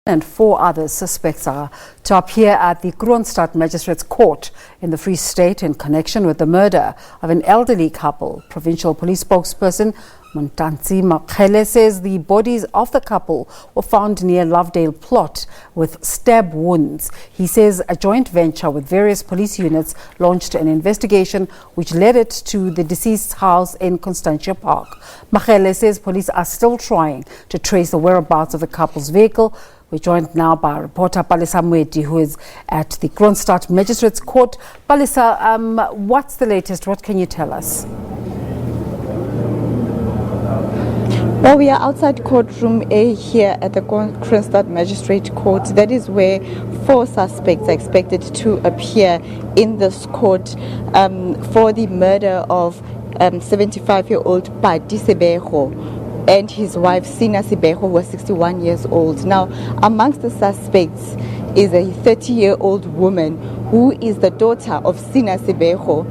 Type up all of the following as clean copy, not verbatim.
And 4 other suspects are to appear at the Kroonstad Magistrate's Court in the Free State in connection with the murder of an elderly couple. Provincial Police spokesperson Motantsi Makhele says the bodies of the couple were found near Lovedale plot with stab wounds. He says a joint venture with various police units launched an investigation which led it to the deceased's house in Constantia Park. Makhele says police are still trying to trace the whereabouts of the couple's vehicle. We're joined now by reporter Palesa Moeti, who is at the Kroonstad Magistrate's Court. Palesa, what's the latest? What can you tell us? Well, we are outside courtroom A here at the Kroonstad Magistrate Court. That is where 4 suspects are expected to appear in this court for the murder of 75-year-old Palesa and his wife Sina Sibeho, who was 61 years old. Now, amongst the suspects is a 30-year-old woman who is the daughter of Sina Sibeho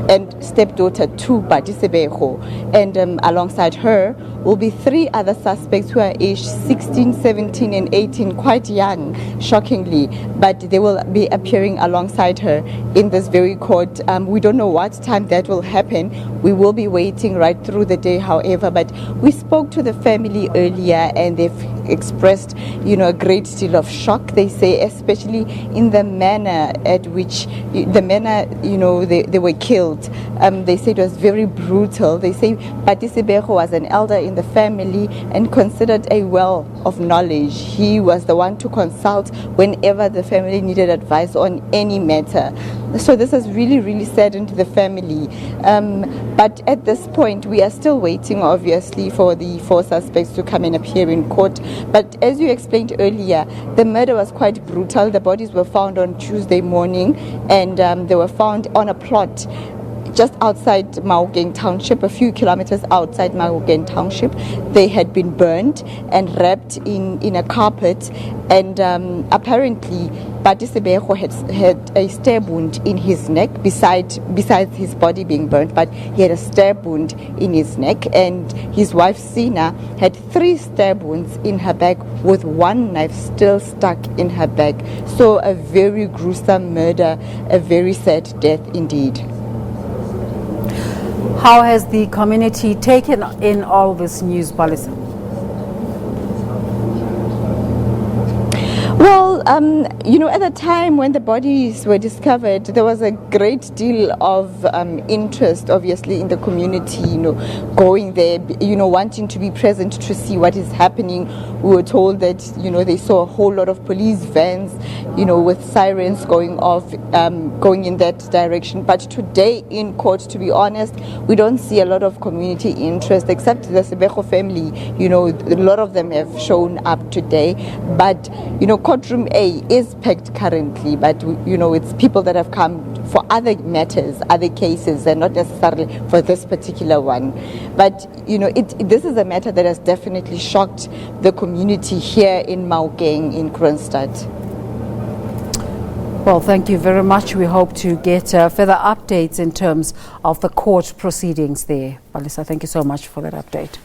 and stepdaughter to Palesa. And alongside her will be 3 other suspects who are aged 16, 17 and 18, quite young, shockingly, but they will be appearing alongside her in this very court. We don't know what time that will happen. We will be waiting right through the day, however, but we spoke to the family earlier and they've expressed, a great deal of shock, they say, especially in the manner at which they were killed. They say it was very brutal. They say Palesa was an elder in the family and considered a well of knowledge. He was the one to consult whenever the family needed advice on any matter. So this has really, really saddened the family. But at this point, we are still waiting, obviously, for the 4 suspects to come and appear in court. But as you explained earlier, the murder was quite brutal. The bodies were found on Tuesday morning and they were found on a plot just outside Maokeng Township, a few kilometers outside Maokeng Township. They had been burned and wrapped in a carpet, and apparently Palesa had a stab wound in his neck besides his body being burnt, but he had a stab wound in his neck, and his wife Sina had 3 stab wounds in her back with 1 knife still stuck in her back. So a very gruesome murder, a very sad death indeed. How has the community taken in all this news, Palesa? Well, at the time when the bodies were discovered, there was a great deal of interest, obviously, in the community, going there, wanting to be present to see what is happening. We were told that, they saw a whole lot of police vans, with sirens going off, going in that direction. But today in court, to be honest, we don't see a lot of community interest, except the Sibeho family. A lot of them have shown up today. But, courtroom A is packed currently, but it's people that have come for other matters, other cases, and not necessarily for this particular one. But this is a matter that has definitely shocked the community here in Maokeng, in Kroonstad. Well, thank you very much. We hope to get further updates in terms of the court proceedings there. Palesa, thank you so much for that update.